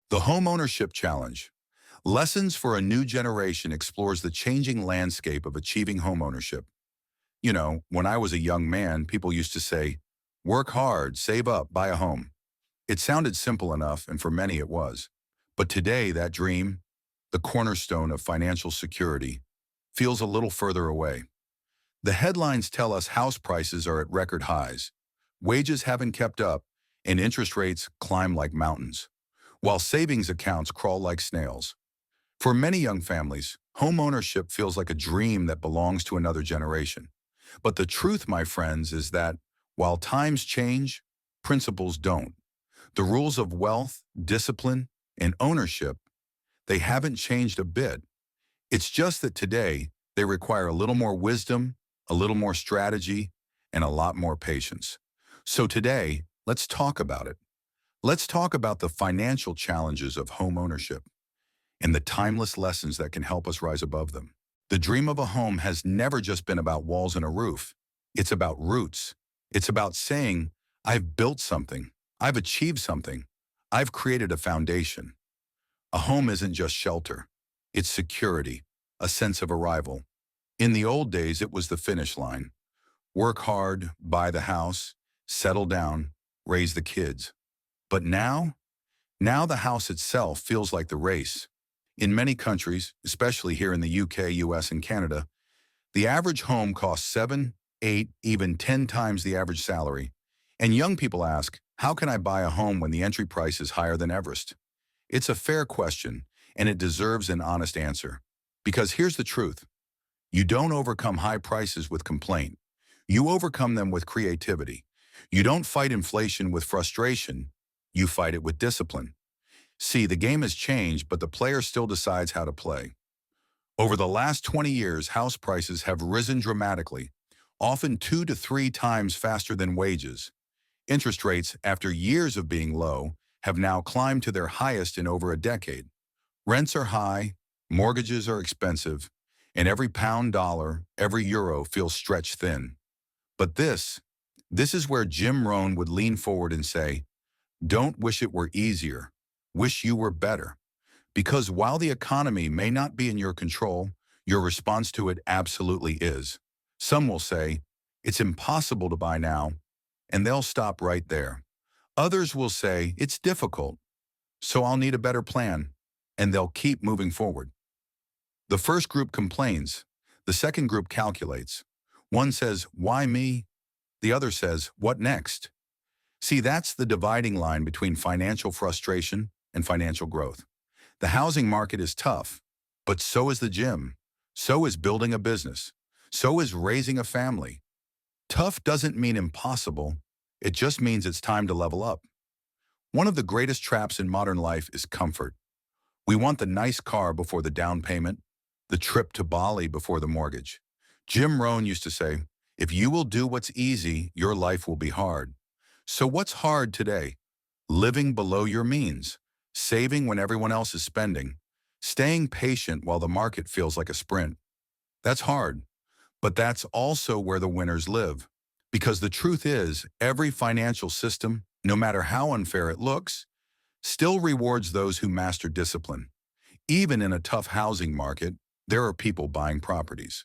The Homeownership Challenge. Lessons for a New Generation explores the changing landscape of achieving homeownership. When I was a young man, people used to say, work hard, save up, buy a home. It sounded simple enough, and for many it was. But today, that dream, the cornerstone of financial security, feels a little further away. The headlines tell us house prices are at record highs, wages haven't kept up, and interest rates climb like mountains, while savings accounts crawl like snails. For many young families, home ownership feels like a dream that belongs to another generation. But the truth, my friends, is that while times change, principles don't. The rules of wealth, discipline, and ownership, they haven't changed a bit. It's just that today, they require a little more wisdom, a little more strategy, and a lot more patience. So today, let's talk about it. Let's talk about the financial challenges of home ownership and the timeless lessons that can help us rise above them. The dream of a home has never just been about walls and a roof. It's about roots. It's about saying, I've built something. I've achieved something. I've created a foundation. A home isn't just shelter. It's security, a sense of arrival. In the old days, it was the finish line. Work hard, buy the house, settle down, raise the kids. But now the house itself feels like the race. In many countries, especially here in the UK, US, and Canada, the average home costs 7, 8, even 10 times the average salary. And young people ask, how can I buy a home when the entry price is higher than Everest? It's a fair question, and it deserves an honest answer. Because here's the truth. You don't overcome high prices with complaint. You overcome them with creativity. You don't fight inflation with frustration. You fight it with discipline. See, the game has changed, but the player still decides how to play. Over the last 20 years, house prices have risen dramatically, often 2 to 3 times faster than wages. Interest rates, after years of being low, have now climbed to their highest in over a decade. Rents are high, mortgages are expensive, and every pound dollar, every euro feels stretched thin. But this is where Jim Rohn would lean forward and say, don't wish it were easier. Wish you were better. Because while the economy may not be in your control, your response to it absolutely is. Some will say, it's impossible to buy now, and they'll stop right there. Others will say, it's difficult, so I'll need a better plan, and they'll keep moving forward. The first group complains. The second group calculates. One says, why me? The other says, what next? See, that's the dividing line between financial frustration and financial growth. The housing market is tough, but so is the gym. So is building a business. So is raising a family. Tough doesn't mean impossible. It just means it's time to level up. One of the greatest traps in modern life is comfort. We want the nice car before the down payment, the trip to Bali before the mortgage. Jim Rohn used to say, if you will do what's easy, your life will be hard. So what's hard today? Living below your means, saving when everyone else is spending, staying patient while the market feels like a sprint. That's hard, but that's also where the winners live. Because the truth is, every financial system, no matter how unfair it looks, still rewards those who master discipline. Even in a tough housing market, there are people buying properties.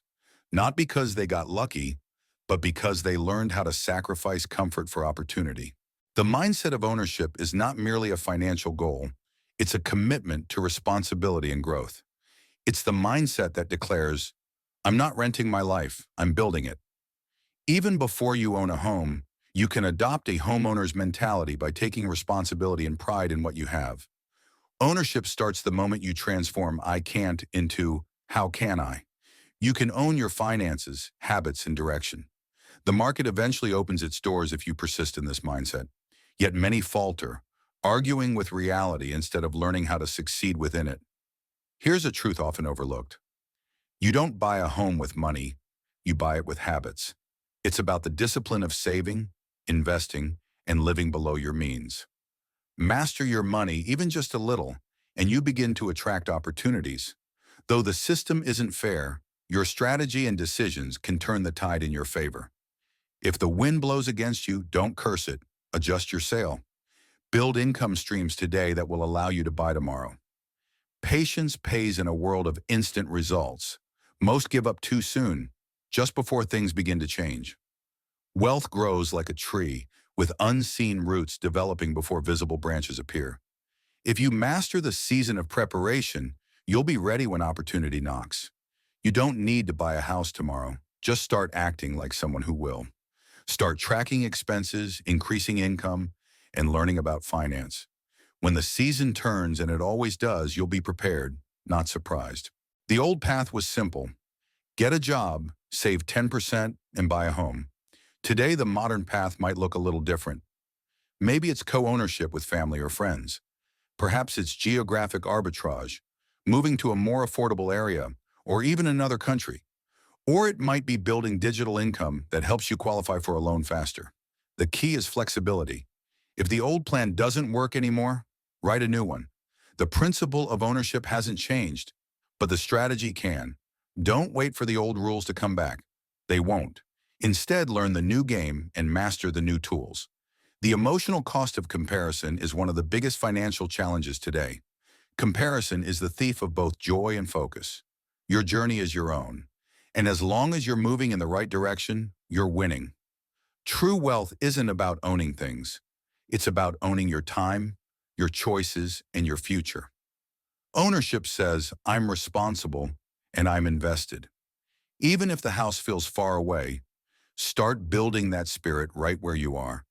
Not because they got lucky, but because they learned how to sacrifice comfort for opportunity. The mindset of ownership is not merely a financial goal. It's a commitment to responsibility and growth. It's the mindset that declares, I'm not renting my life, I'm building it. Even before you own a home, you can adopt a homeowner's mentality by taking responsibility and pride in what you have. Ownership starts the moment you transform I can't into how can I. You can own your finances, habits, and direction. The market eventually opens its doors if you persist in this mindset. Yet many falter, arguing with reality instead of learning how to succeed within it. Here's a truth often overlooked. You don't buy a home with money, you buy it with habits. It's about the discipline of saving, investing, and living below your means. Master your money, even just a little, and you begin to attract opportunities. Though the system isn't fair, your strategy and decisions can turn the tide in your favor. If the wind blows against you, don't curse it, adjust your sail. Build income streams today that will allow you to buy tomorrow. Patience pays in a world of instant results. Most give up too soon, just before things begin to change. Wealth grows like a tree, with unseen roots developing before visible branches appear. If you master the season of preparation, you'll be ready when opportunity knocks. You don't need to buy a house tomorrow. Just start acting like someone who will. Start tracking expenses, increasing income, and learning about finance. When the season turns, and it always does, you'll be prepared, not surprised. The old path was simple. Get a job, save 10%, and buy a home. Today, the modern path might look a little different. Maybe it's co-ownership with family or friends. Perhaps it's geographic arbitrage, moving to a more affordable area, or even another country. Or it might be building digital income that helps you qualify for a loan faster. The key is flexibility. If the old plan doesn't work anymore, write a new one. The principle of ownership hasn't changed, but the strategy can. Don't wait for the old rules to come back. They won't. Instead, learn the new game and master the new tools. The emotional cost of comparison is one of the biggest financial challenges today. Comparison is the thief of both joy and focus. Your journey is your own. And as long as you're moving in the right direction, you're winning. True wealth isn't about owning things. It's about owning your time, your choices, and your future. Ownership says, I'm responsible and I'm invested. Even if the house feels far away, start building that spirit right where you are.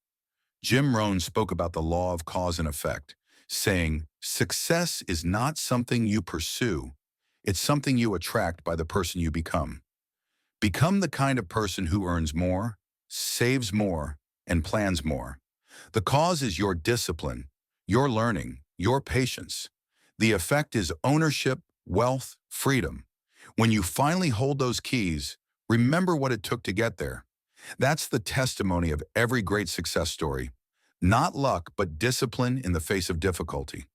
Jim Rohn spoke about the law of cause and effect, saying, success is not something you pursue, it's something you attract by the person you become. Become the kind of person who earns more, saves more, and plans more. The cause is your discipline, your learning, your patience. The effect is ownership, wealth, freedom. When you finally hold those keys, remember what it took to get there. That's the testimony of every great success story. Not luck, but discipline in the face of difficulty.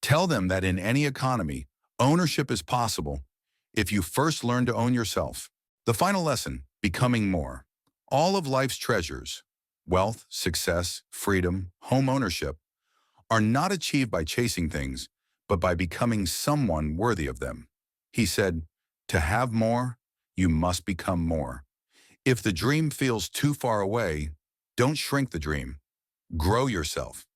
Tell them that in any economy, ownership is possible if you first learn to own yourself. The final lesson, becoming more. All of life's treasures, wealth, success, freedom, home ownership, are not achieved by chasing things, but by becoming someone worthy of them. He said, to have more, you must become more. If the dream feels too far away, don't shrink the dream. Grow yourself.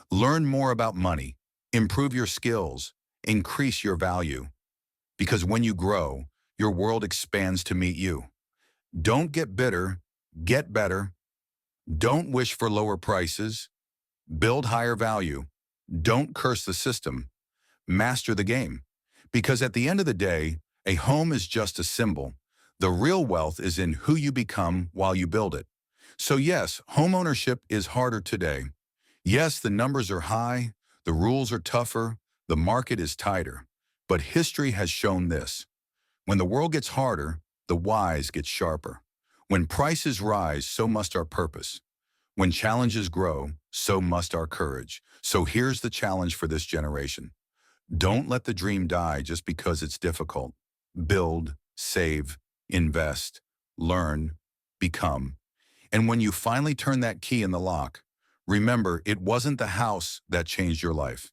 Learn more about money, improve your skills, increase your value. Because when you grow, your world expands to meet you. Don't get bitter, get better. Don't wish for lower prices. Build higher value. Don't curse the system. Master the game. Because at the end of the day, a home is just a symbol. The real wealth is in who you become while you build it. So yes, homeownership is harder today. Yes, the numbers are high, the rules are tougher, the market is tighter. But history has shown this. When the world gets harder, the whys get sharper. When prices rise, so must our purpose. When challenges grow, so must our courage. So here's the challenge for this generation. Don't let the dream die just because it's difficult. Build, save, invest, learn, become. And when you finally turn that key in the lock, remember, it wasn't the house that changed your life.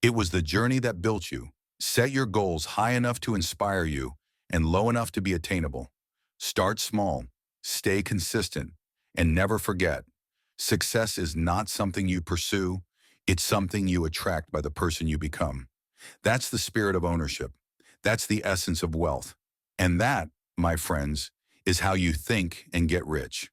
It was the journey that built you. Set your goals high enough to inspire you and low enough to be attainable. Start small, stay consistent, and never forget, success is not something you pursue, it's something you attract by the person you become. That's the spirit of ownership. That's the essence of wealth. And that, my friends, is how you think and get rich.